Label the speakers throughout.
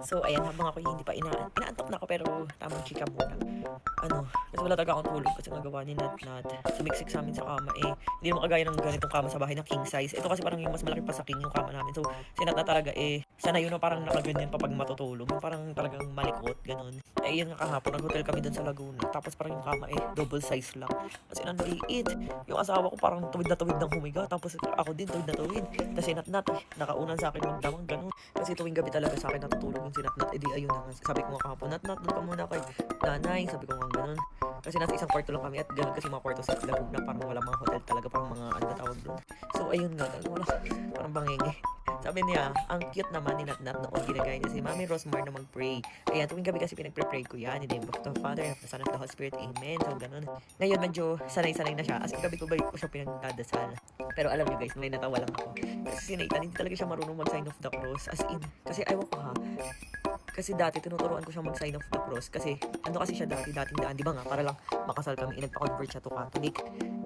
Speaker 1: So, ayan, habang ako hindi pa inaantok na ako pero tamang chika muna. Kasi wala talaga akong tulog kasi nagawa ni Nat sumiksik sa amin sa kama hindi naman kagaya ng ganitong kama sa bahay na king size. Ito kasi parang yung mas malaki pa sa king yung kama namin. So, si Nat na talaga sana yun na parang nakaganyan pa pag matutulog. Yung parang talagang malikot, ganun. Yun nga kahapon, nag-hotel kami dun sa Laguna. Tapos parang yung kama double size lang. Kasi ang liit. Yung asawa ko parang tuwid na humiga. Tapos ako din tuwid na tuwid. Tapos si Nat nakaunan sa akin magdamang ganun. Kasi tuwing gabi talaga sa akin natutulog yung si Nat. Ayun na nga. Sabi ko nga kahapon, Nat, doon ka muna kay nanay. Sabi ko nga ganun. Kasi nasa isang kwarto lang kami at ganun kasi mga kwarto sa Laguna. Parang wala mga hotel talaga. Parang mga ano ba tawag doon. So ayun nga. Wala. Parang bangenge. Sabi niya, ang cute naman ni Nat noon ginagaya niya si Mami Rosmar na mag-pray. Ayan, tuwing gabi kasi pinagpre-pray ko yan. In the name of the Father, of the Son, of the Holy Spirit. Amen. So, ganun. Ngayon, medyo sanay-sanay na siya. As in, gabi ko ko siya pinagdadasal. Pero alam niyo guys, may natawa lang ako. Kasi si Nathan, hindi talaga siya marunong mag-sign of the cross. As in, kasi ayaw ko ha. Kasi dati, tinuturuan ko siya mag-sign of the cross. Kasi, kasi siya dating daan. Di ba nga, para lang makasal kami, nagpa-convert siya to Catholic.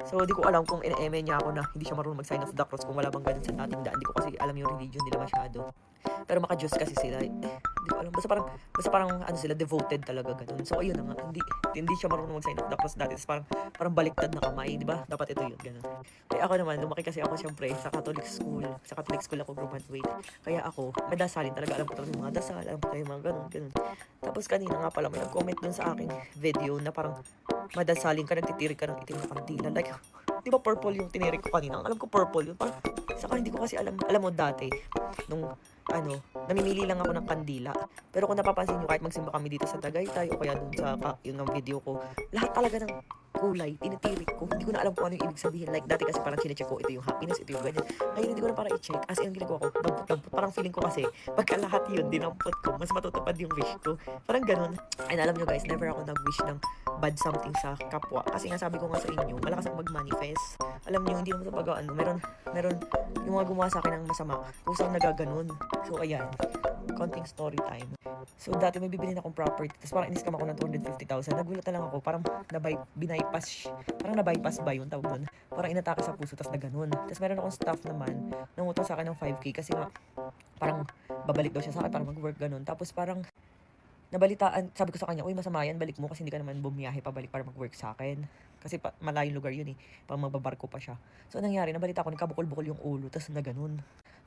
Speaker 1: So, di ko alam kung ine-eme niya ako na hindi siya marunong mag-sign of the cross kung wala bang ganun sa dating daan. Di ko kasi alam yung religion nila masyado. Pero maka-Diyos kasi sila. Di ko alam. Basta parang sila, devoted talaga ganun. So, ayun na nga. Hindi siya marunong mag-sign of the cross dati. Tapos parang baliktad na kamay. Di ba? Dapat ito yun. Ganun. Ako naman, lumaki kasi ako siyempre sa Catholic school. Sa Catholic school ako graduate. Kaya ako, madasalin talaga. Alam ko talaga yung mga dasal. Alam ko talaga yung mga ganun. Tapos kanina nga pala, may nag-comment dun sa aking video na parang madasalin ka, nagtitirik ka ng itim na kandila. Like, di ba purple yung tinirik ko kanina? Alam ko purple yun. Parang, saka hindi ko kasi alam mo dati, nung namimili lang ako ng kandila. Pero kung napapansin nyo, kahit magsimba kami dito sa Tagaytay o kaya dun sa yung video ko, lahat talaga ng kulay, tinitirik ko. Hindi ko na alam kung ano yung ibig sabihin. Like, dati kasi parang chinecheck ko, ito yung happiness, ito yung ganyan. Ngayon, hindi ko na para i-check. As in, ginagawa ko, dampot. Parang feeling ko kasi, pagka lahat yun, dinampot ko, mas matutupad yung wish ko. Parang ganun. And alam nyo guys, never ako nag-wish ng bad something sa kapwa. Kasi nga sabi ko nga sa inyo, malakas ako mag-manifest. Alam nyo, hindi naman sa pag meron yung mga gumawa sa akin ng masama, kusang nagaganon. So, ayan, konting story time. So, dati may bibili na akong property, tapos parang in-scam ako ng 250,000. Nagulat na lang ako, parang na-bypass ba yung tawag nun? Parang inatake sa puso, tapos na ganun. Tapos meron akong staff naman, nangutang sa akin ng 5K, kasi nga, parang babalik daw siya sa akin, parang mag-work ganun. Tapos parang, nabalitaan, sabi ko sa kanya, uy, masama yan, balik mo kasi hindi ka naman bumiyahe pabalik para mag-work sa akin. Kasi malayong lugar yun pang magbabarko pa siya. So, nangyari, nabalita ko, nagkabukol-bukol yung ulo, tapos na ganun.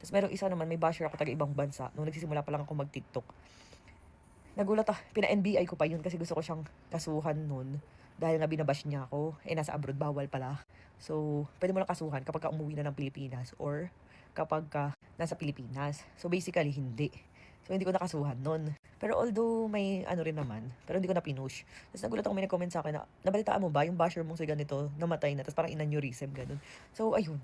Speaker 1: Tapos merong isa naman, may basher ako taga ibang bansa, nung nagsisimula pa lang ako mag-TikTok. Nagulat pina-NBI ko pa yun kasi gusto ko siyang kasuhan nun. Dahil nga binabash niya ako, nasa abroad, bawal pala. So, pwede mo lang kasuhan kapag ka umuwi na ng Pilipinas or kapag ka nasa Pilipinas. So, basically, hindi. So, hindi ko nakasuhan nun. Pero although may rin naman, pero hindi ko na pinush. Tapos nagulat ako, may nag-comment sa akin na, nabalitaan mo ba yung basher mong sa ganito, namatay na, tapos parang inaneurysm, ganun. So, ayun.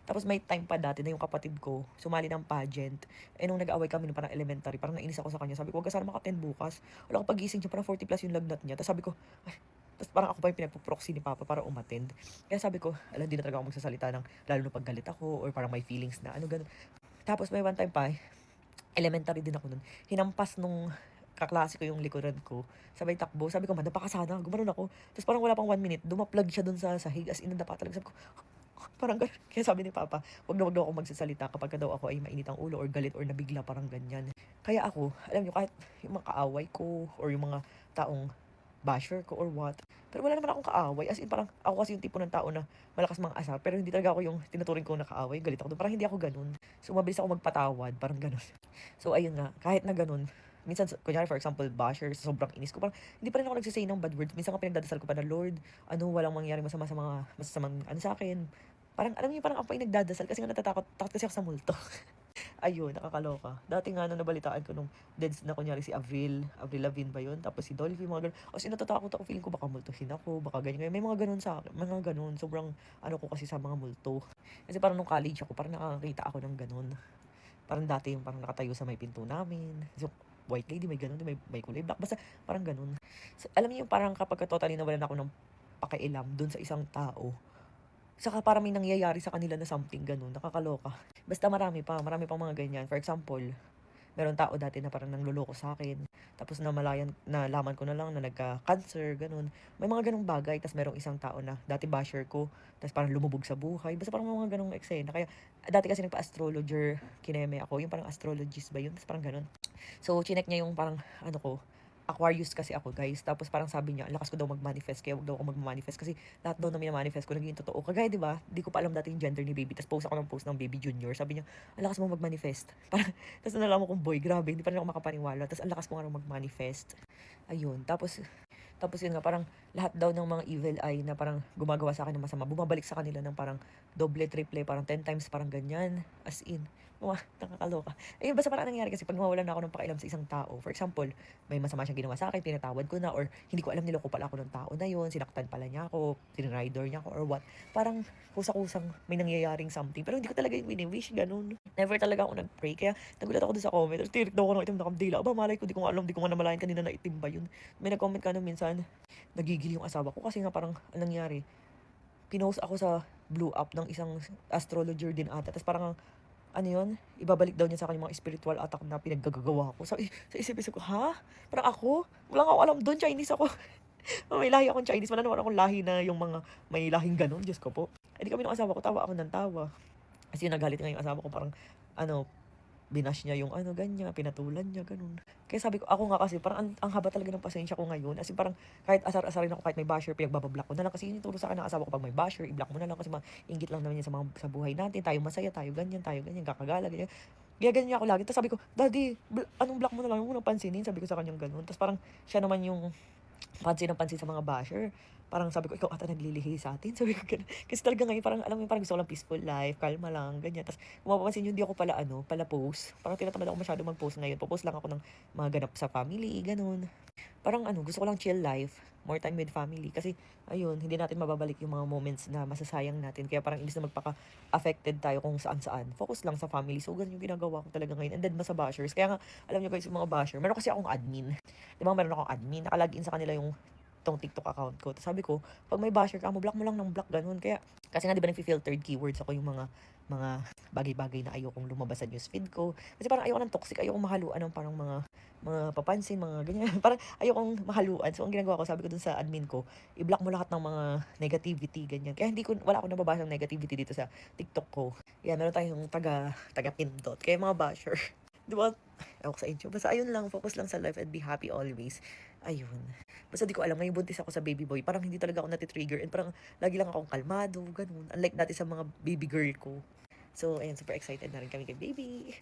Speaker 1: Tapos may time pa dati na yung kapatid ko, sumali ng pageant. Nung nag-away kami nung parang elementary, parang nainis ako sa kanya. Sabi ko, huwag ka sana maka-attend bukas. Wala akong pagising siya, parang 40 plus yung lagnat niya. Tapos sabi ko, ay, tapos parang ako pa yung pinagpo-proxy ni Papa para umattend. Kaya sabi ko, hindi na talaga ako magsasalita ng, lalo na paggalit ako, or parang may feelings na, ganun. Tapos may one time pa, elementary din ako nun, hinampas nung kaklase ko yung likuran ko, sabay takbo, sabi ko, madapa ka sana, gumanon ako. Tapos parang wala pang 1 minute, dumaplag siya dun sa sahig, as in, nadapa talaga. Sabi ko, parang ganun. Kaya sabi ni Papa, wag na ako magsasalita kapag daw ako ay mainit ang ulo or galit or nabigla, parang ganyan. Kaya ako, alam nyo, kahit yung mga kaaway ko or yung mga taong basher ko or what, pero wala naman akong kaaway. As in, parang ako kasi yung tipo ng tao na malakas mga asar, pero hindi talaga ako yung tinuturing ko na kaaway, galit ako doon. Parang hindi ako ganun. So, mabilis ako magpatawad, parang ganun. So, ayun nga, kahit na ganun, minsan, kunyari for example, basher, sobrang inis ko, parang hindi pa rin ako nagsisay ng bad words. Minsan ka pinagdadasal ko pa na, Lord, walang mangyari masama sa mga masasamang sa akin. Parang, alam niyo, parang ako pa yung nagdadasal kasi nga takot kasi ako sa multo. Ayun, nakakaloka. Dati nga nung nabalitaan ko nung deads na kunyari si Avril Lavigne ba yun? Tapos si Dolphy, mga ganun. O natatakot ako, feeling ko baka multuhin ako, baka ganyan. May mga ganun sa akin, mga ganun. Sobrang ko kasi sa mga multo. Kasi parang nung college ako, parang nakakita ako ng ganun. Parang dati yung parang nakatayo sa may pinto namin. So, white lady, may ganun, may kulay black. Basta parang ganun. So, alam niyo yung parang kapag totally nawalan ako ng pakialam dun sa isang tao, saka parang may nangyayari sa kanila na something ganun, nakakaloka. Basta marami pang mga ganyan. For example, meron tao dati na parang nangloloko sa akin. Tapos nalaman ko na lang na nagka-cancer, ganun. May mga ganung bagay. Tapos merong isang tao na dati basher ko. Tapos parang lumubog sa buhay. Basta parang mga ganung eksena. Kaya dati kasi nagpa-astrologer, kineme ako. Yung parang astrologist ba yun? Tapos parang ganun. So, chinek niya yung parang ano ko, Aquarius kasi ako, guys. Tapos parang sabi niya, ang lakas ko daw mag-manifest, kaya wag daw ako mag-manifest kasi lahat daw na mina-manifest ko naging totoo. Kagaya, 'di ba? Di ko pa alam dati yung gender ni baby. Tapos post ako ng post ng baby junior. Sabi niya, ang lakas mo mag-manifest. Parang, tapos nalaman kong boy, grabe, hindi pa rin ako makapaniwala. Tapos ang lakas ko nga raw mag-manifest. Ayun. Tapos yun nga, parang lahat daw ng mga evil eye na parang gumagawa sa akin ng masama, bumabalik sa kanila ng parang doble, triple, parang 10 times, parang ganyan. As in, mga nakakaloka. Ayun, basta parang nangyayari kasi pag mawalan na ako ng pakialam sa isang tao, for example, may masama siyang ginawa sa akin, pinatawad ko na, or hindi ko alam niloko pala ako ng tao na yun, sinaktan pala niya ako, tinrider niya ako, or what. Parang kusa-kusang may nangyayaring something, pero hindi ko talaga yung wini-wish, ganun. Never talaga ako nag-pray, kaya nagulat ako dun sa comment, tapos tirik daw ako ng itim na kabdila. Aba, malay ko, di ko nga alam, di ko nga namalayan kanina na itim ba yun. May nag-comment ka na minsan, nagigil yung asawa ko kasi nga parang anong nangyari, pinost ako sa blue up ng isang astrologer din ata. Tapos parang ano yun, ibabalik daw niya sa akin yung mga spiritual attack na pinaggagawa ko. Sa isip-isip ko, ha? Parang ako? Wala nga ako alam doon, Chinese ako. May lahi akong Chinese, wala naman akong lahi na yung mga may lahing ganun, Diyos ko po. Eh di kami ng asawa ko, tawa ako ng tawa. Kasi nagalit nga yung asawa ko, parang ano, binash niya yung ano, ganyan, pinatulan niya, ganun. Kaya sabi ko, ako nga kasi, parang ang haba talaga ng pasensya ko ngayon. As in, parang kahit asar-asarin ako, kahit may basher, pinagbabablock ko na lang. Kasi yun yung turo sa akin ng asawa ko, pag may basher, i-block mo na lang. Kasi maingit lang naman yan sa buhay natin. Tayo masaya, tayo ganyan, kakagala, ganyan. Kaya ganyan niya ako lagi. Tapos sabi ko, Daddy, anong block mo na lang, huwag mo nang pansinin. Sabi ko sa kanyang ganun. Tapos parang siya naman yung pansin ng pansin sa mga basher. Parang sabi ko, ikaw ata naglilihi sa atin. Sabi ko ganun. Kasi talaga ngayon, parang alam mo yun, parang gusto ko lang peaceful life, kalma lang, ganyan. Tapos kung mapapansin nyo, hindi ako pala pala post. Parang tinatamad ako masyado mag-post ngayon. Post lang ako ng mga ganap sa family, ganun. Parang gusto ko lang chill life, more time with family. Kasi, ayun, hindi natin mababalik yung mga moments na masasayang natin. Kaya parang imbis na magpaka-affected tayo kung saan-saan, focus lang sa family. So, ganun yung ginagawa ko talaga ngayon. And then, sa bashers. Kaya nga, alam nyo guys, yung mga basher, meron kasi akong admin. Di ba, meron akong admin, nakalagin sa kanila yung tong TikTok account ko. Tapos sabi ko, pag may basher ka mo, block mo lang ng block, ganun. Kaya, kasi nga, di ba, nag-filtered keywords ako yung mga bagay-bagay na ayokong lumabas sa newsfeed ko. Kasi parang ayoko ng toxic, ayokong mahaluan ng parang mga papansin, mga ganyan. Parang ayokong mahaluan. So, ang ginagawa ko, sabi ko dun sa admin ko, i-block mo lahat ng mga negativity, ganyan. Kaya wala akong nababasa ng negativity dito sa TikTok ko. Yan, meron tayong taga-pindot. Kaya mga basher, di ba? Ewan ko sa inyo. Basta ayun lang, focus lang sa life and be happy always. Ayun. Basta di ko alam, ngayon buntis ako sa baby boy, parang hindi talaga ako natitrigger and parang lagi lang akong kalmado, ganun. Unlike dati sa mga baby girl ko. So, ayun, super excited na rin kami kay baby.